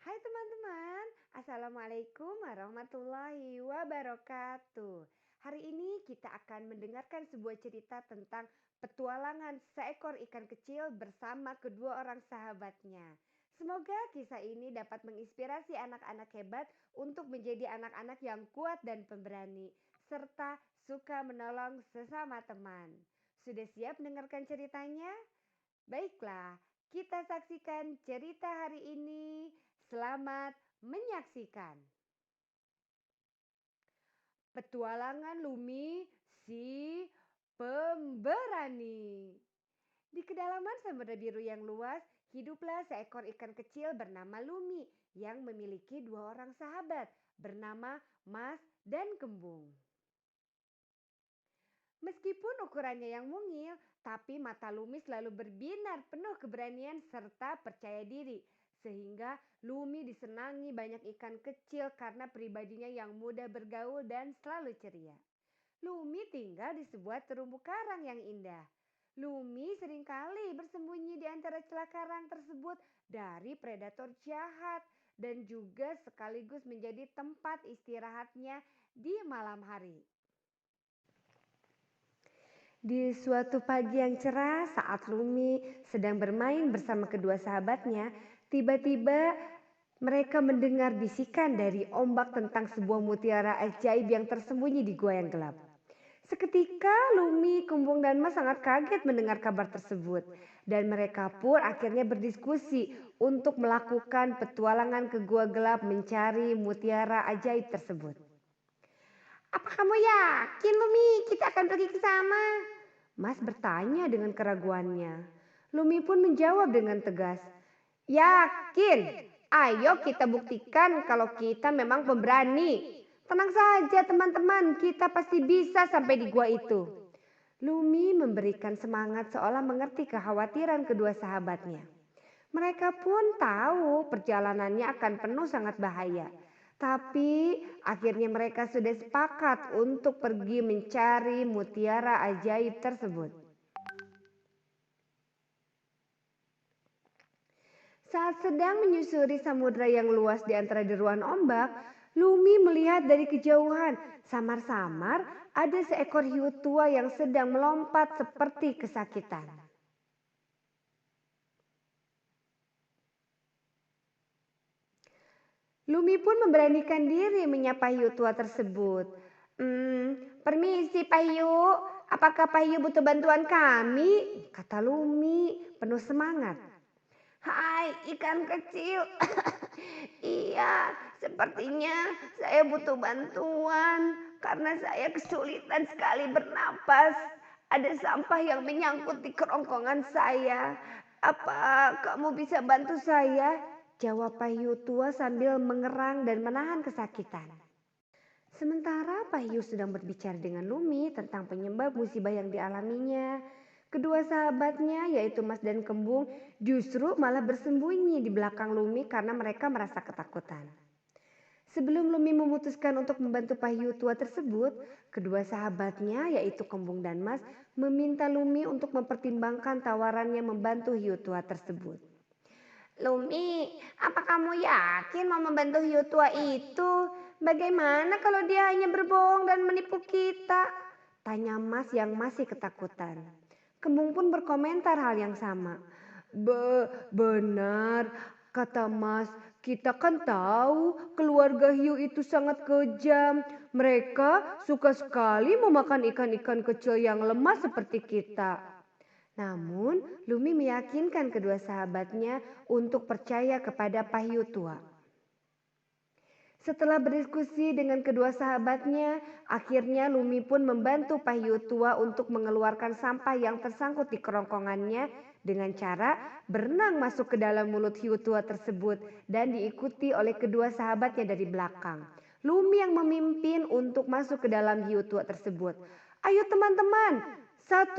Hai teman-teman, Assalamualaikum warahmatullahi wabarakatuh. Hari ini kita akan mendengarkan sebuah cerita tentang petualangan seekor ikan kecil bersama kedua orang sahabatnya. Semoga kisah ini dapat menginspirasi anak-anak hebat untuk menjadi anak-anak yang kuat dan pemberani, serta suka menolong sesama teman. Sudah siap mendengarkan ceritanya? Baiklah, kita saksikan cerita hari ini. Selamat menyaksikan. Petualangan Lumi si pemberani. Di kedalaman Samudra Biru yang luas, hiduplah seekor ikan kecil bernama Lumi yang memiliki dua orang sahabat bernama Mas dan Kembung. Meskipun ukurannya yang mungil, tapi mata Lumi selalu berbinar penuh keberanian serta percaya diri. Sehingga Lumi disenangi banyak ikan kecil karena pribadinya yang mudah bergaul dan selalu ceria. Lumi tinggal di sebuah terumbu karang yang indah. Lumi seringkali bersembunyi di antara celah karang tersebut dari predator jahat dan juga sekaligus menjadi tempat istirahatnya di malam hari. Di suatu pagi yang cerah saat Lumi sedang bermain bersama kedua sahabatnya, tiba-tiba mereka mendengar bisikan dari ombak tentang sebuah mutiara ajaib yang tersembunyi di gua yang gelap. Seketika Lumi, Kembung dan Mas sangat kaget mendengar kabar tersebut. Dan mereka pun akhirnya berdiskusi untuk melakukan petualangan ke gua gelap mencari mutiara ajaib tersebut. Apa kamu yakin Lumi kita akan pergi ke sana? Mas bertanya dengan keraguannya. Lumi pun menjawab dengan tegas. Yakin, ayo kita buktikan kalau kita memang pemberani. Tenang saja teman-teman, kita pasti bisa sampai di gua itu. Lumi memberikan semangat seolah mengerti kekhawatiran kedua sahabatnya. Mereka pun tahu perjalanannya akan penuh sangat bahaya. Tapi akhirnya mereka sudah sepakat untuk pergi mencari mutiara ajaib tersebut. Saat sedang menyusuri samudra yang luas di antara deruan ombak, Lumi melihat dari kejauhan samar-samar ada seekor hiu tua yang sedang melompat seperti kesakitan. Lumi pun memberanikan diri menyapa hiu tua tersebut. Permisi Pak Hiu, apakah Pak Hiu butuh bantuan kami? Kata Lumi penuh semangat. Hai ikan kecil, iya sepertinya saya butuh bantuan karena saya kesulitan sekali bernapas. Ada sampah yang menyangkut di kerongkongan saya. Apa kamu bisa bantu saya? Jawab Pahyu tua sambil mengerang dan menahan kesakitan. Sementara Pahyu sedang berbicara dengan Lumi tentang penyebab musibah yang dialaminya, kedua sahabatnya yaitu Mas dan Kembung justru malah bersembunyi di belakang Lumi karena mereka merasa ketakutan. Sebelum Lumi memutuskan untuk membantu Pahyu tua tersebut, kedua sahabatnya yaitu Kembung dan Mas meminta Lumi untuk mempertimbangkan tawarannya membantu hiu tua tersebut. Lumi, apa kamu yakin mau membantu hiu tua itu? Bagaimana kalau dia hanya berbohong dan menipu kita? Tanya Mas yang masih ketakutan. Kembung pun berkomentar hal yang sama. Benar, kata Mas. Kita kan tahu keluarga hiu itu sangat kejam. Mereka suka sekali memakan ikan-ikan kecil yang lemah seperti kita. Namun, Lumi meyakinkan kedua sahabatnya untuk percaya kepada Pahyu tua. Setelah berdiskusi dengan kedua sahabatnya, akhirnya Lumi pun membantu Pahyu tua untuk mengeluarkan sampah yang tersangkut di kerongkongannya dengan cara berenang masuk ke dalam mulut hiu tua tersebut dan diikuti oleh kedua sahabatnya dari belakang. Lumi yang memimpin untuk masuk ke dalam hiu tua tersebut. Ayo teman-teman, 1,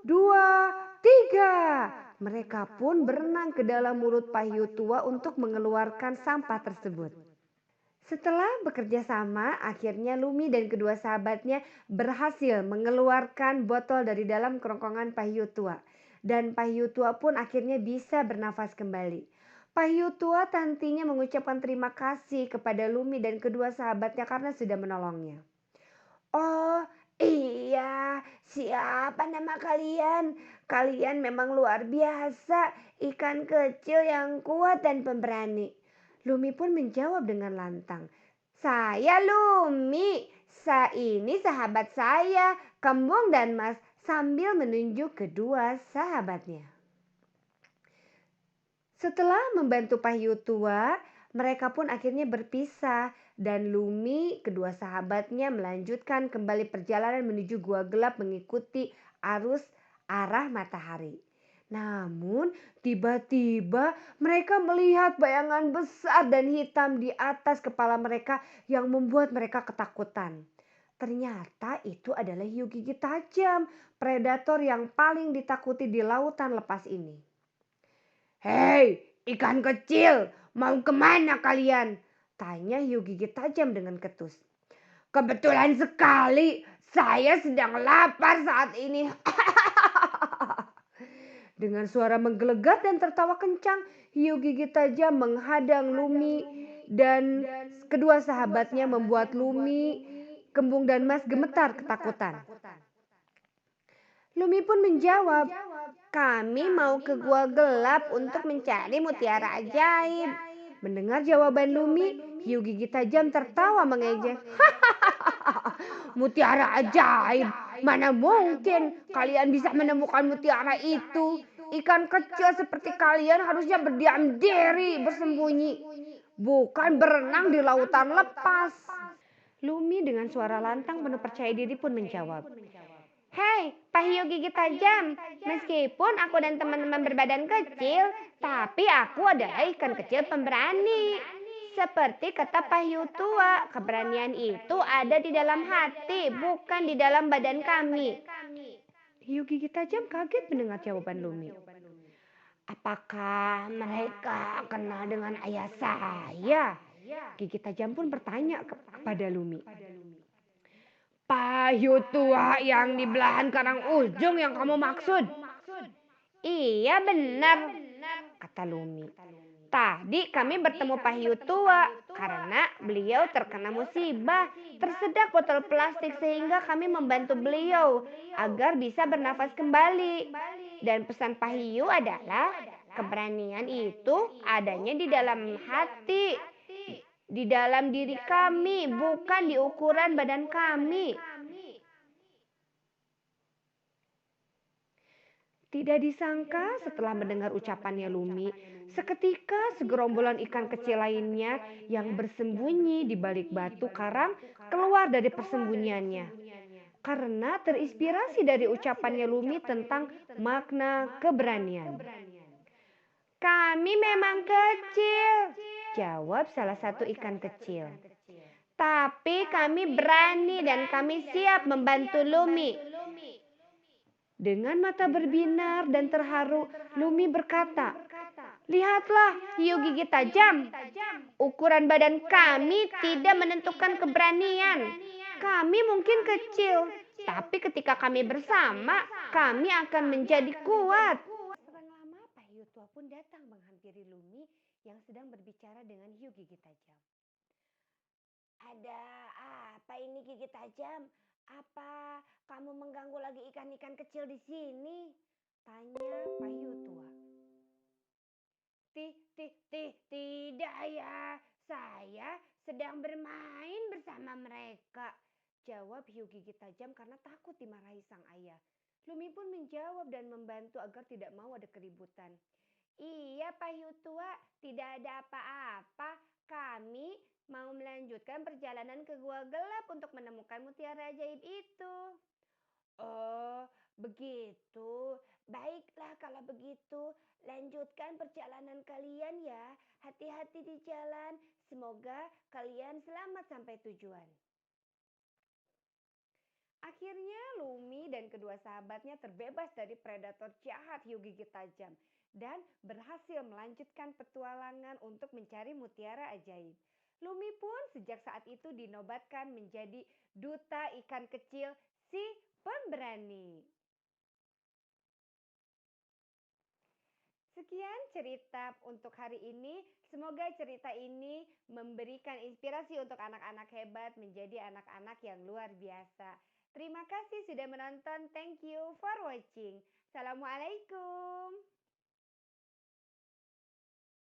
2, 3. Mereka pun berenang ke dalam mulut Pahyu tua untuk mengeluarkan sampah tersebut. Setelah bekerja sama, akhirnya Lumi dan kedua sahabatnya berhasil mengeluarkan botol dari dalam kerongkongan Pahyu tua. Dan Pahyu tua pun akhirnya bisa bernafas kembali. Pahyu tua tantinya mengucapkan terima kasih kepada Lumi dan kedua sahabatnya karena sudah menolongnya. Oh iya, siapa nama kalian? Kalian memang luar biasa, ikan kecil yang kuat dan pemberani. Lumi pun menjawab dengan lantang. Saya Lumi, ini sahabat saya, Kembung dan Mas, sambil menunjuk kedua sahabatnya. Setelah membantu Pahyu tua, mereka pun akhirnya berpisah dan Lumi kedua sahabatnya melanjutkan kembali perjalanan menuju gua gelap mengikuti arus arah matahari. Namun tiba-tiba mereka melihat bayangan besar dan hitam di atas kepala mereka yang membuat mereka ketakutan. Ternyata itu adalah hiu gigi tajam, predator yang paling ditakuti di lautan lepas ini. Hei, ikan kecil, mau kemana kalian? Tanya hiu gigi tajam dengan ketus. Kebetulan sekali, saya sedang lapar saat ini. Dengan suara menggelegar dan tertawa kencang, hiu gigi tajam menghadang Lumi dan kedua sahabatnya membuat Lumi, Kembung dan Mas gemetar ketakutan. Lumi pun menjawab, kami mau ke gua gelap untuk mencari mutiara ajaib. Mendengar jawaban Lumi, hiu gigi tajam tertawa mengejek. Mutiara ajaib, mana mungkin kalian bisa menemukan mutiara itu. Ikan kecil seperti kalian harusnya berdiam diri, bersembunyi. Bukan berenang di lautan lepas. Lumi dengan suara lantang penuh percaya diri pun menjawab. Hei, Pahyu gigi tajam. Meskipun aku dan teman-teman berbadan kecil, tapi aku adalah ikan kecil pemberani. Seperti kata Pahyu tua, keberanian itu ada di dalam hati, bukan di dalam badan kami. Hiu gigi tajam kaget mendengar jawaban Lumi. Apakah mereka kenal dengan ayah saya? Gigi tajam pun bertanya kepada Lumi. Pahyu tua yang di belahan karang ujung yang kamu maksud? Iya benar, kata Lumi. Tadi kami bertemu Pahyu tua karena beliau terkena musibah, tersedak botol plastik sehingga kami membantu beliau agar bisa bernafas kembali. Dan pesan Pahyu adalah keberanian itu adanya di dalam hati, di dalam diri kami, bukan di ukuran badan kami. Tidak disangka setelah mendengar ucapannya Lumi, seketika segerombolan ikan kecil lainnya yang bersembunyi di balik batu karang keluar dari persembunyiannya. Karena terinspirasi dari ucapannya Lumi tentang makna keberanian. Kami memang kecil, jawab salah satu ikan kecil. Tapi kami berani dan kami siap membantu Lumi. Dengan mata berbinar dan terharu, Lumi berkata, lihatlah hiu gigi tajam. Ukuran badan kami tidak menentukan keberanian. Kami mungkin kecil, tapi ketika kami bersama, kami akan menjadi kuat. Selang lama, Pahyu tua pun datang menghampiri Lumi yang sedang berbicara dengan hiu gigi tajam. Ada apa ini gigi tajam? Apa kamu mengganggu lagi ikan-ikan kecil di sini? Tanya Pahyu tua. Tidak ya, saya sedang bermain bersama mereka. Jawab hiu gigi tajam karena takut dimarahi sang ayah. Lumi pun menjawab dan membantu agar tidak mau ada keributan. Iya Pahyu tua, tidak ada apa-apa. Kami mau melanjutkan perjalanan ke gua gelap untuk menemukan mutiara ajaib itu. Oh, begitu. Baiklah kalau begitu. Lanjutkan perjalanan kalian ya. Hati-hati di jalan. Semoga kalian selamat sampai tujuan. Akhirnya Lumi dan kedua sahabatnya terbebas dari predator jahat hiu gigi tajam dan berhasil melanjutkan petualangan untuk mencari mutiara ajaib. Lumi pun sejak saat itu dinobatkan menjadi duta ikan kecil si pemberani. Sekian cerita untuk hari ini. Semoga cerita ini memberikan inspirasi untuk anak-anak hebat menjadi anak-anak yang luar biasa. Terima kasih sudah menonton. Thank you for watching. Assalamualaikum.